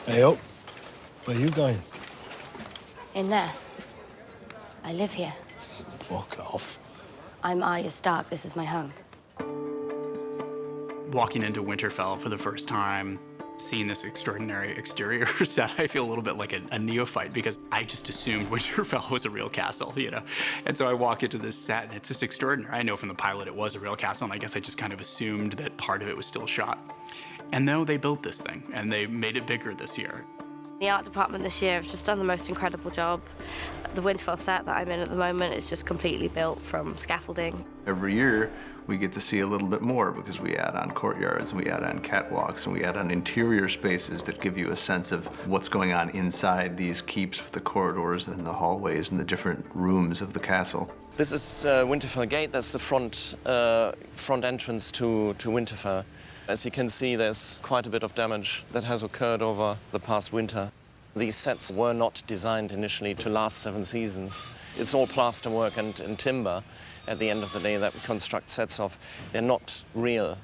Hey, up. Where you going? In there. I live here. Fuck off. I'm Arya Stark. This is my home. Walking into Winterfell for the first time, seeing this extraordinary exterior set, I feel a little bit like a neophyte because I just assumed Winterfell was a real castle, you know? And so I walk into this set and it's just extraordinary. I know from the pilot it was a real castle, and I guess I just kind of assumed that part of it was still shot. And no, they built this thing and they made it bigger this year. The art department this year have just done the most incredible job. The Winterfell set that I'm in at the moment is just completely built from scaffolding. Every year, we get to see a little bit more because we add on courtyards, we add on catwalks, and we add on interior spaces that give you a sense of what's going on inside these keeps with the corridors and the hallways and the different rooms of the castle. This is Winterfell Gate. That's the front entrance to Winterfell. As you can see, there's quite a bit of damage that has occurred over the past winter. These sets were not designed initially to last 7 seasons. It's all plaster work and timber at the end of the day that we construct sets of. They're not real.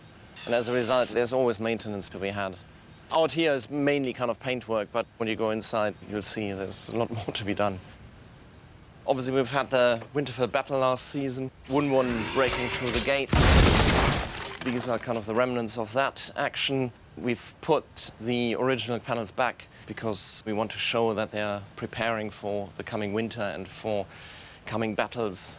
And as a result, there's always maintenance to be had. Out here is mainly kind of paintwork, but when you go inside, you'll see there's a lot more to be done. Obviously, we've had the Winterfell battle last season, Wun breaking through the gate. These are kind of the remnants of that action. We've put the original panels back because we want to show that they're preparing for the coming winter and for coming battles.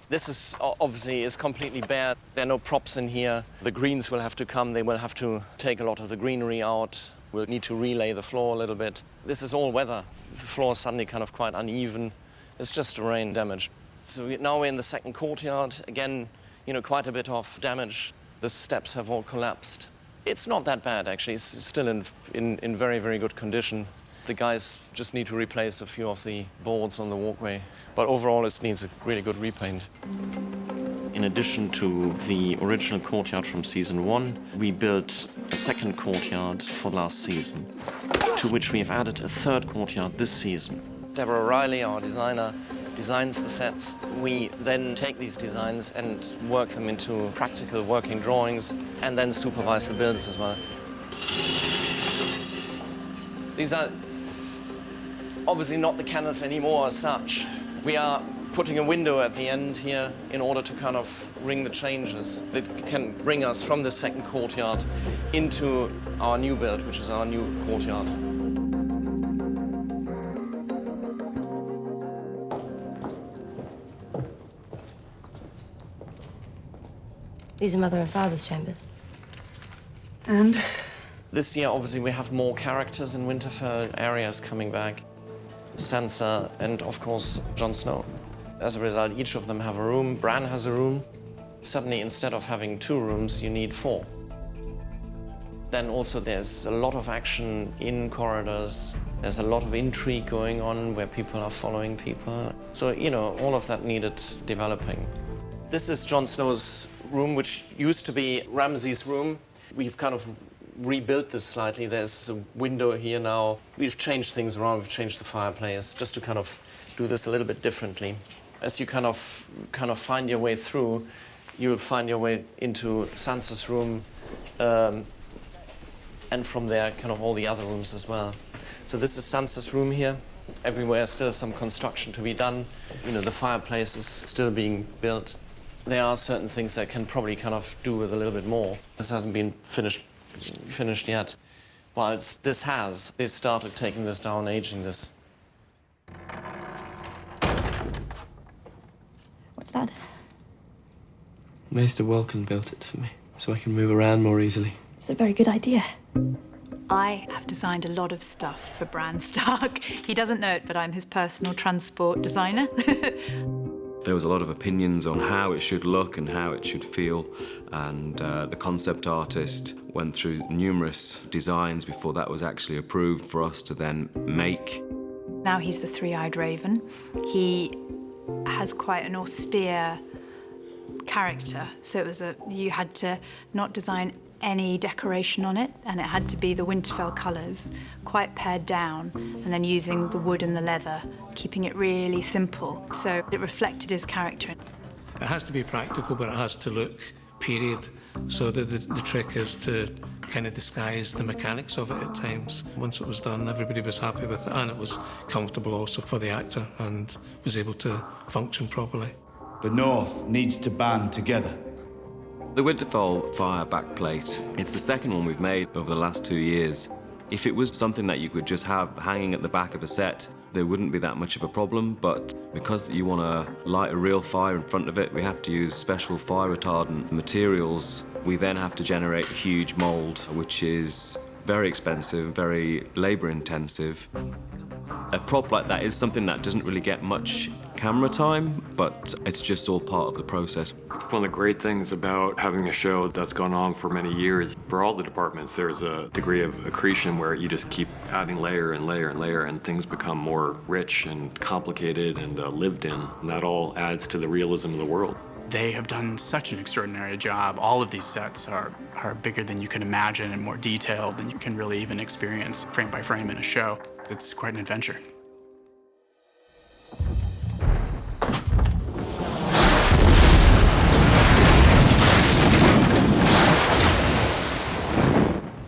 This is obviously is completely bare. There are no props in here. The greens will have to come. They will have to take a lot of the greenery out. We'll need to relay the floor a little bit. This is all weather. The floor is suddenly kind of quite uneven. It's just rain damage. So now we're in the second courtyard. Again, you know, quite a bit of damage. The steps have all collapsed. It's not that bad, actually. It's still in very, very good condition. The guys just need to replace a few of the boards on the walkway. But overall, it needs a really good repaint. In addition to the original courtyard from season 1, we built a second courtyard for last season, to which we have added a third courtyard this season. Deborah Riley, our designer, designs the sets. We then take these designs and work them into practical working drawings and then supervise the builds as well. These are obviously not the canals anymore as such. We are putting a window at the end here in order to kind of ring the changes that can bring us from the second courtyard into our new build, which is our new courtyard. These are Mother and Father's chambers. And? This year, obviously, we have more characters in Winterfell, areas coming back. Sansa and, of course, Jon Snow. As a result, each of them have a room. Bran has a room. Suddenly, instead of having 2 rooms, you need 4. Then also there's a lot of action in corridors. There's a lot of intrigue going on where people are following people. So, you know, all of that needed developing. This is Jon Snow's room, which used to be Ramsay's room. We've kind of rebuilt this slightly. There's a window here now. We've changed things around. We've changed the fireplace just to kind of do this a little bit differently. As you kind of find your way through, you'll find your way into Sansa's room, and from there, kind of all the other rooms as well. So this is Sansa's room here. Everywhere still some construction to be done. You know, the fireplace is still being built. There are certain things that can probably kind of do with a little bit more. This hasn't been finished yet. Whilst this has, they started taking this down, aging this. What's that? Maester Welkin built it for me, so I can move around more easily. It's a very good idea. I have designed a lot of stuff for Bran Stark. He doesn't know it, but I'm his personal transport designer. There was a lot of opinions on how it should look and how it should feel, and the concept artist went through numerous designs before that was actually approved for us to then make. Now he's the three-eyed raven. He has quite an austere character, so it was you had to not design any decoration on it, and it had to be the Winterfell colours, quite pared down, and then using the wood and the leather, keeping it really simple, so it reflected his character. It has to be practical, but it has to look period, so that the trick is to kind of disguised the mechanics of it at times. Once it was done, everybody was happy with it, and it was comfortable also for the actor and was able to function properly. The North needs to band together. The Winterfell fire backplate, it's the second one we've made over the last 2 years. If it was something that you could just have hanging at the back of a set, there wouldn't be that much of a problem, but because you want to light a real fire in front of it, we have to use special fire retardant materials. We then have to generate a huge mold, which is very expensive, very labor intensive. A prop like that is something that doesn't really get much camera time, but it's just all part of the process. One of the great things about having a show that's gone on for many years, for all the departments, there's a degree of accretion where you just keep adding layer and layer and layer, and things become more rich and complicated and lived in. And that all adds to the realism of the world. They have done such an extraordinary job. All of these sets are bigger than you can imagine and more detailed than you can really even experience frame by frame in a show. It's quite an adventure.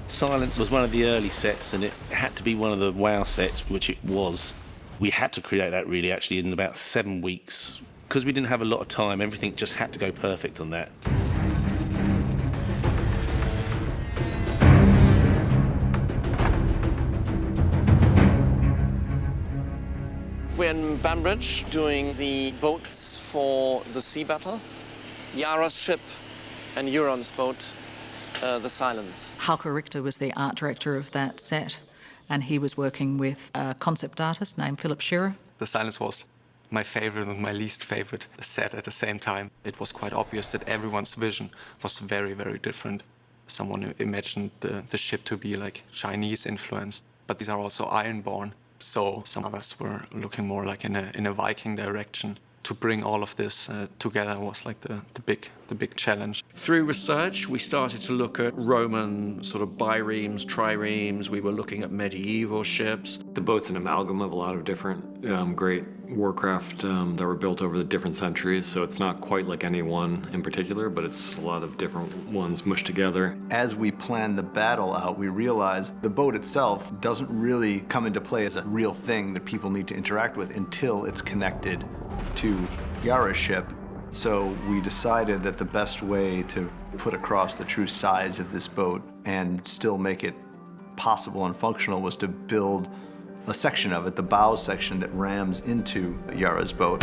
Silence was one of the early sets, and it had to be one of the WoW sets, which it was. We had to create that really actually in about 7 weeks. Because we didn't have a lot of time, everything just had to go perfect on that. We're in Banbridge doing the boats for the sea battle. Yara's ship and Euron's boat, the Silence. Halka Richter was the art director of that set, and he was working with a concept artist named Philip Shearer. The Silence was my favorite and my least favorite set at the same time. It was quite obvious that everyone's vision was very, very different. Someone imagined the ship to be like Chinese influenced, but these are also Ironborn. So some others were looking more like in a Viking direction. To bring all of this together was like the big challenge. Through research, we started to look at Roman sort of biremes, triremes. We were looking at medieval ships. The boat's an amalgam of a lot of different great warcraft that were built over the different centuries, so it's not quite like any one in particular, but it's a lot of different ones mushed together. As we planned the battle out, we realized the boat itself doesn't really come into play as a real thing that people need to interact with until it's connected to Yara's ship. So we decided that the best way to put across the true size of this boat and still make it possible and functional was to build a section of it, the bow section that rams into Yara's boat.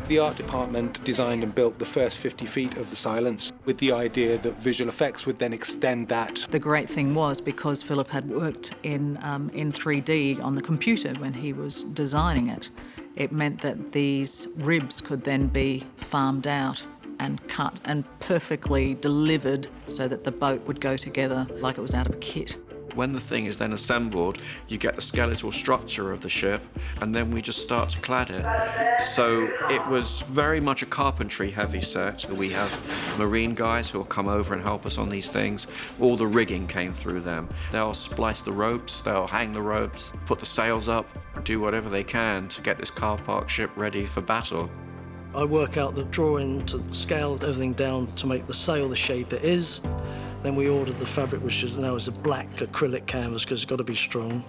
The art department designed and built the first 50 feet of the Silence with the idea that visual effects would then extend that. The great thing was, because Philip had worked in 3D on the computer when he was designing it, it meant that these ribs could then be farmed out and cut and perfectly delivered so that the boat would go together like it was out of a kit. When the thing is then assembled, you get the skeletal structure of the ship, and then we just start to clad it. So it was very much a carpentry-heavy set. We have marine guys who will come over and help us on these things. All the rigging came through them. They'll splice the ropes, they'll hang the ropes, put the sails up, do whatever they can to get this car park ship ready for battle. I work out the drawing to scale everything down to make the sail the shape it is. Then we ordered the fabric, which is now is a black acrylic canvas because it's got to be strong.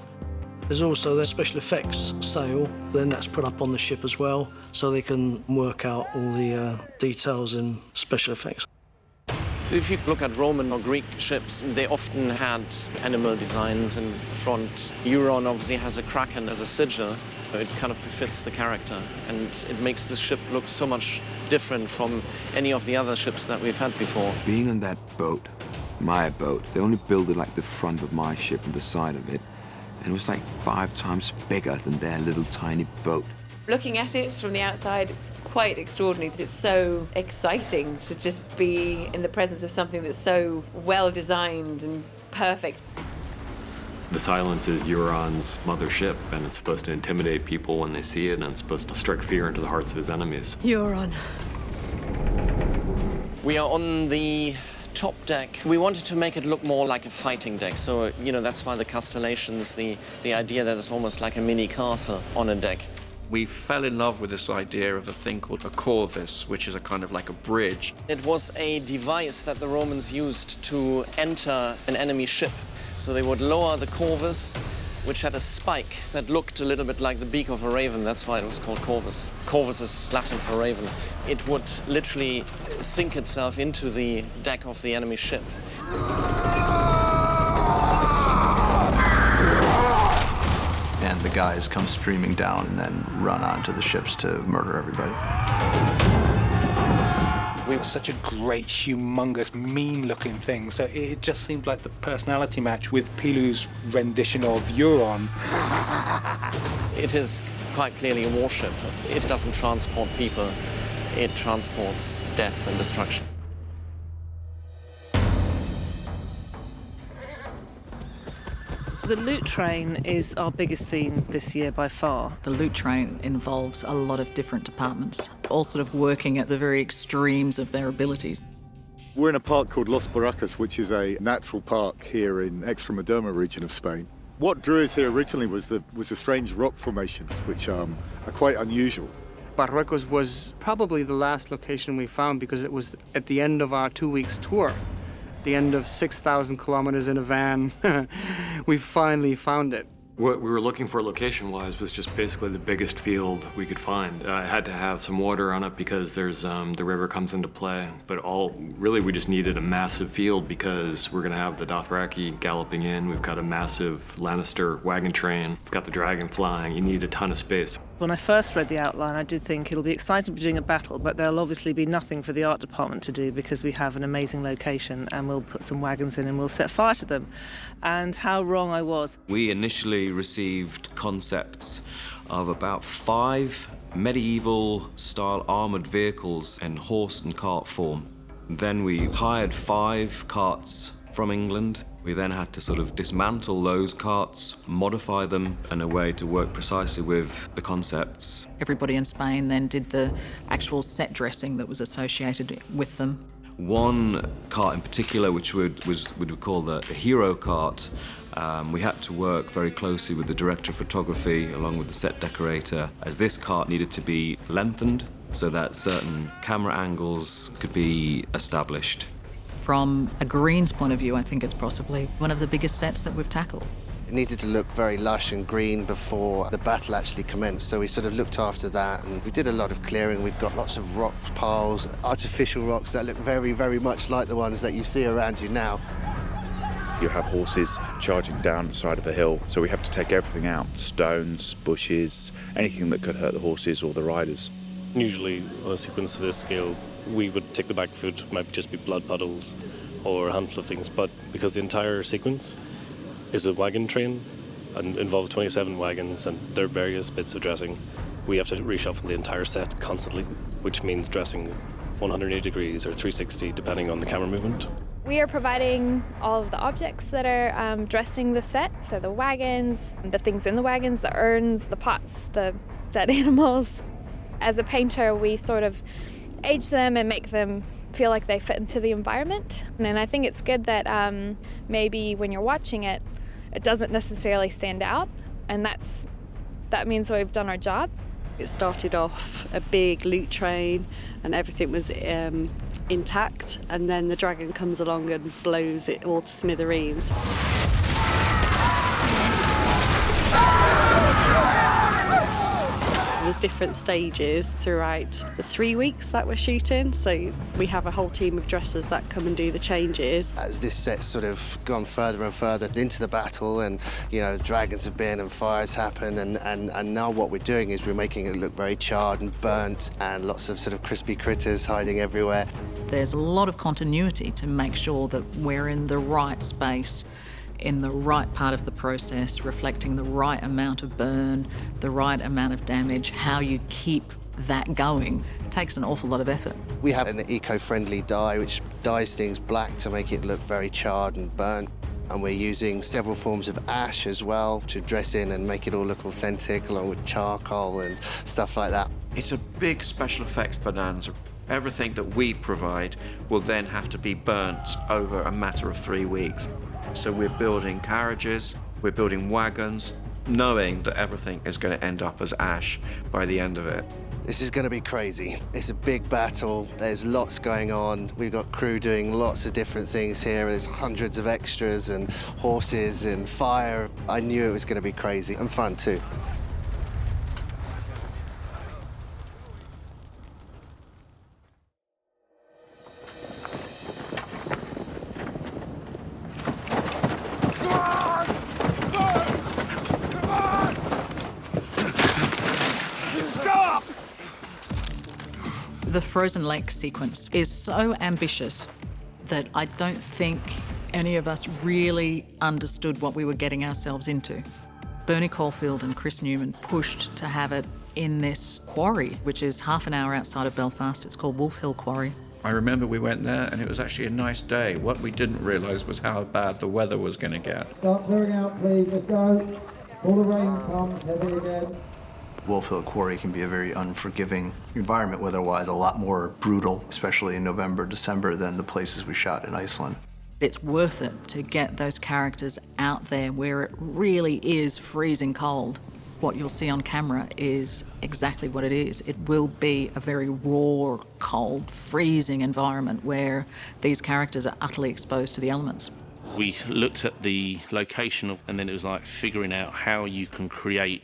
There's also the special effects sail, then that's put up on the ship as well, so they can work out all the details in special effects. If you look at Roman or Greek ships, they often had animal designs in front. Euron obviously has a kraken as a sigil. It kind of befits the character, and it makes the ship look so much different from any of the other ships that we've had before. Being on that boat, my boat, they only built it like the front of my ship and the side of it, and it was like 5 times bigger than their little tiny boat. Looking at it from the outside, it's quite extraordinary because it's so exciting to just be in the presence of something that's so well designed and perfect. The Silence is Euron's mothership, and it's supposed to intimidate people when they see it, and it's supposed to strike fear into the hearts of his enemies. Euron. We are on the top deck. We wanted to make it look more like a fighting deck, so, you know, that's why the castellations, the idea that it's almost like a mini castle on a deck. We fell in love with this idea of a thing called a corvus, which is a kind of like a bridge. It was a device that the Romans used to enter an enemy ship. So they would lower the corvus, which had a spike that looked a little bit like the beak of a raven. That's why it was called corvus. Corvus is Latin for raven. It would literally sink itself into the deck of the enemy ship. And the guys come streaming down and then run onto the ships to murder everybody. We were such a great, humongous, mean-looking thing, so it just seemed like the personality match with Pilu's rendition of Euron. It is quite clearly a warship. It doesn't transport people. It transports death and destruction. The loot train is our biggest scene this year by far. The loot train involves a lot of different departments, all sort of working at the very extremes of their abilities. We're in a park called Los Barracas, which is a natural park here in Extremadura region of Spain. What drew us here originally was the strange rock formations, which are quite unusual. Barruecos was probably the last location we found because it was at the end of our 2 weeks tour. The end of 6,000 kilometers in a van. We finally found it. What we were looking for location-wise was just basically the biggest field we could find. It had to have some water on it because there's the river comes into play. But really we just needed a massive field because we're gonna have the Dothraki galloping in. We've got a massive Lannister wagon train. We've got the dragon flying. You need a ton of space. When I first read the outline, I did think it'll be exciting to be doing a battle, but there'll obviously be nothing for the art department to do because we have an amazing location and we'll put some wagons in and we'll set fire to them. And how wrong I was. We initially received concepts of about 5 medieval-style armoured vehicles in horse and cart form. Then we hired 5 carts from England. We then had to sort of dismantle those carts, modify them in a way to work precisely with the concepts. Everybody in Spain then did the actual set dressing that was associated with them. One cart in particular, which we would call the hero cart, we had to work very closely with the director of photography along with the set decorator, as this cart needed to be lengthened so that certain camera angles could be established. From a greens point of view, I think it's possibly one of the biggest sets that we've tackled. It needed to look very lush and green before the battle actually commenced, so we sort of looked after that, and we did a lot of clearing. We've got lots of rock piles, artificial rocks that look very, very much like the ones that you see around you now. You have horses charging down the side of a hill, so we have to take everything out. Stones, bushes, anything that could hurt the horses or the riders. Usually on a sequence of this scale, we would take the back foot, might just be blood puddles or a handful of things, but because the entire sequence is a wagon train and involves 27 wagons and there are various bits of dressing, we have to reshuffle the entire set constantly, which means dressing 180 degrees or 360 depending on the camera movement. We are providing all of the objects that are dressing the set, so the wagons, the things in the wagons, the urns, the pots, the dead animals. As a painter, we sort of age them and make them feel like they fit into the environment. And I think it's good that maybe when you're watching it, it doesn't necessarily stand out, and that means we've done our job. It started off a big loot train and everything was intact, and then the dragon comes along and blows it all to smithereens. There's different stages throughout the 3 weeks that we're shooting, so we have a whole team of dressers that come and do the changes. As this set's sort of gone further and further into the battle, and dragons have been and fires happen, and now what we're doing is we're making it look very charred and burnt, and lots of sort of crispy critters hiding everywhere. There's a lot of continuity to make sure that we're in the right space, in the right part of the process, reflecting the right amount of burn, the right amount of damage. How you keep that going takes an awful lot of effort. We have an eco-friendly dye which dyes things black to make it look very charred and burnt. And we're using several forms of ash as well to dress in and make it all look authentic, along with charcoal and stuff like that. It's a big special effects bonanza. Everything that we provide will then have to be burnt over a matter of 3 weeks. So we're building carriages, we're building wagons, knowing that everything is going to end up as ash by the end of it. This is going to be crazy. It's a big battle. There's lots going on. We've got crew doing lots of different things here. There's hundreds of extras and horses and fire. I knew it was going to be crazy and fun too. The frozen lake sequence is so ambitious that I don't think any of us really understood what we were getting ourselves into. Bernie Caulfield and Chris Newman pushed to have it in this quarry, which is half an hour outside of Belfast. It's called Wolf Hill Quarry. I remember we went there and it was actually a nice day. What we didn't realise was how bad the weather was going to get. Start clearing out, please. Let's go. All the rain comes, heavy again. Wolf Hill Quarry can be a very unforgiving environment, weather-wise a lot more brutal, especially in November, December, than the places we shot in Iceland. It's worth it to get those characters out there where it really is freezing cold. What you'll see on camera is exactly what it is. It will be a very raw, cold, freezing environment where these characters are utterly exposed to the elements. We looked at the location and then it was like figuring out how you can create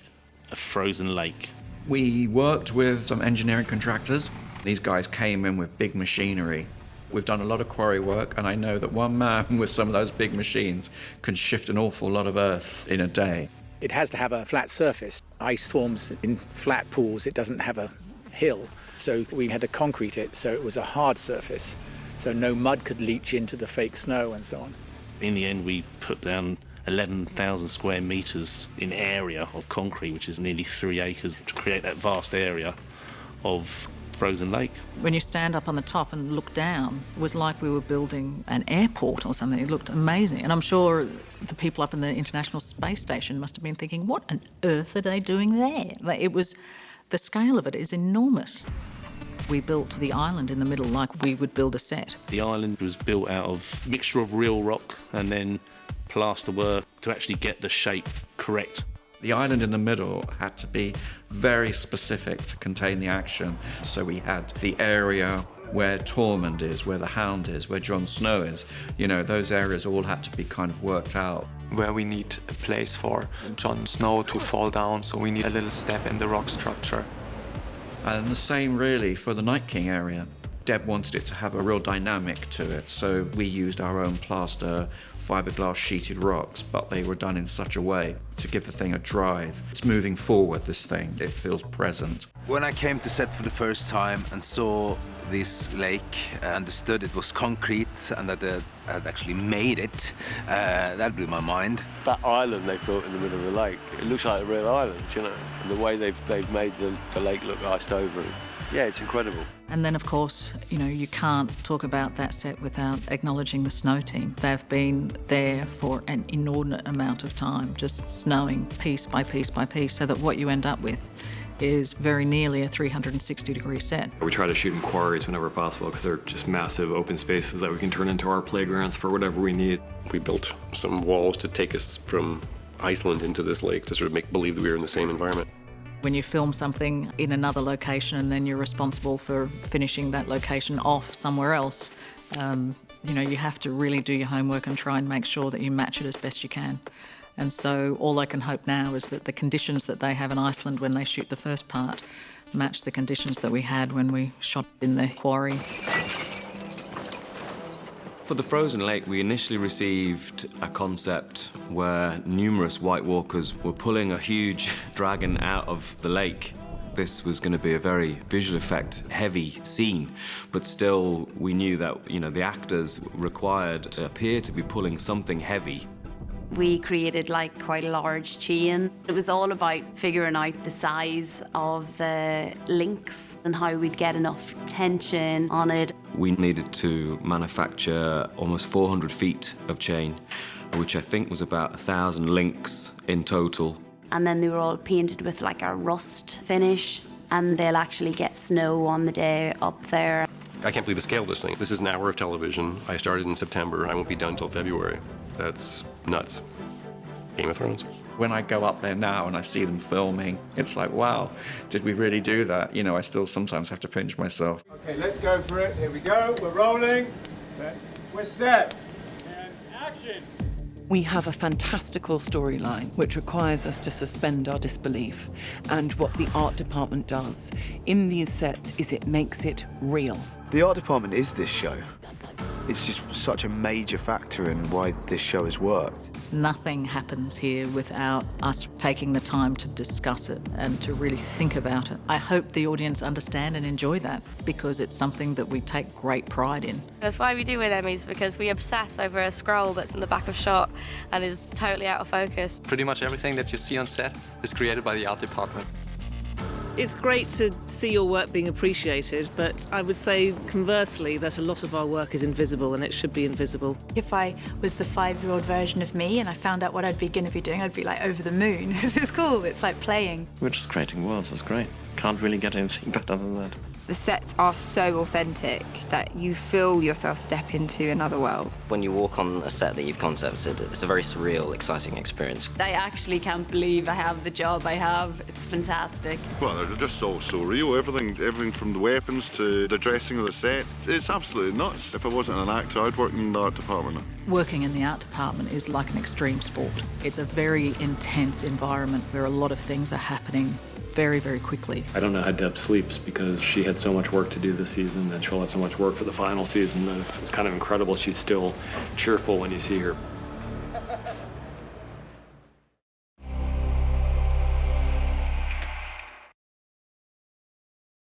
a frozen lake. We worked with some engineering contractors. These guys came in with big machinery. We've done a lot of quarry work, and I know that one man with some of those big machines can shift an awful lot of earth in a day. It has to have a flat surface. Ice forms in flat pools. It doesn't have a hill. So we had to concrete it so it was a hard surface, so no mud could leach into the fake snow and so on. In the end, we put down 11,000 square metres in area of concrete, which is nearly 3 acres, to create that vast area of frozen lake. When you stand up on the top and look down, it was like we were building an airport or something. It looked amazing. And I'm sure the people up in the International Space Station must have been thinking, what on earth are they doing there? Like, the scale of it is enormous. We built the island in the middle like we would build a set. The island was built out of a mixture of real rock and then plaster work to actually get the shape correct. The island in the middle had to be very specific to contain the action. So we had the area where Tormund is, where the Hound is, where Jon Snow is. You know, those areas all had to be kind of worked out. Where we need a place for Jon Snow to fall down, so we need a little step in the rock structure. And the same really for the Night King area. Deb wanted it to have a real dynamic to it, so we used our own plaster, fiberglass sheeted rocks, but they were done in such a way to give the thing a drive. It's moving forward, this thing. It feels present. When I came to set for the first time and saw this lake, I understood it was concrete and that they had actually made it, that blew my mind. That island they built in the middle of the lake, it looks like a real island, you know, and the way they've made the lake look iced over. Yeah, it's incredible. And then, of course, you know, you can't talk about that set without acknowledging the snow team. They've been there for an inordinate amount of time, just snowing piece by piece by piece, so that what you end up with is very nearly a 360-degree set. We try to shoot in quarries whenever possible because they're just massive open spaces that we can turn into our playgrounds for whatever we need. We built some walls to take us from Iceland into this lake to sort of make believe that we were in the same environment. When you film something in another location and then you're responsible for finishing that location off somewhere else, you know, you have to really do your homework and try and make sure that you match it as best you can. And so all I can hope now is that the conditions that they have in Iceland when they shoot the first part match the conditions that we had when we shot in the quarry. For the frozen lake, we initially received a concept where numerous White Walkers were pulling a huge dragon out of the lake. This was going to be a very visual effect heavy scene, but still we knew that, you know, the actors required to appear to be pulling something heavy. We created like quite a large chain. It was all about figuring out the size of the links and how we'd get enough tension on it. We needed to manufacture almost 400 feet of chain, which I think was about 1,000 links in total. And then they were all painted with like a rust finish, and they'll actually get snow on the day up there. I can't believe the scale of this thing. This is an hour of television. I started in September. I won't be done till February. That's nuts. Game of Thrones. When I go up there now and I see them filming, it's like, wow, did we really do that? You know, I still sometimes have to pinch myself. Okay, let's go for it. Here we go. We're rolling. Set. We're set. And action. We have a fantastical storyline which requires us to suspend our disbelief. And what the art department does in these sets is it makes it real. The art department is this show. It's just such a major factor in why this show has worked. Nothing happens here without us taking the time to discuss it and to really think about it. I hope the audience understand and enjoy that, because it's something that we take great pride in. That's why we do win Emmys, because we obsess over a scroll that's in the back of shot and is totally out of focus. Pretty much everything that you see on set is created by the art department. It's great to see your work being appreciated, but I would say conversely that a lot of our work is invisible, and it should be invisible. If I was the 5-year-old version of me and I found out what I'd be going to be doing, I'd be like over the moon. This is cool. It's like playing. We're just creating worlds. That's great. Can't really get anything better than that. The sets are so authentic that you feel yourself step into another world. When you walk on a set that you've concepted, it's a very surreal, exciting experience. I actually can't believe I have the job I have. It's fantastic. Well, they're just all so real. Everything from the weapons to the dressing of the set. It's absolutely nuts. If I wasn't an actor, I'd work in the art department. Working in the art department is like an extreme sport. It's a very intense environment where a lot of things are happening very, very quickly. I don't know how Deb sleeps because she had so much work to do this season, and she'll have so much work for the final season that it's kind of incredible she's still cheerful when you see her.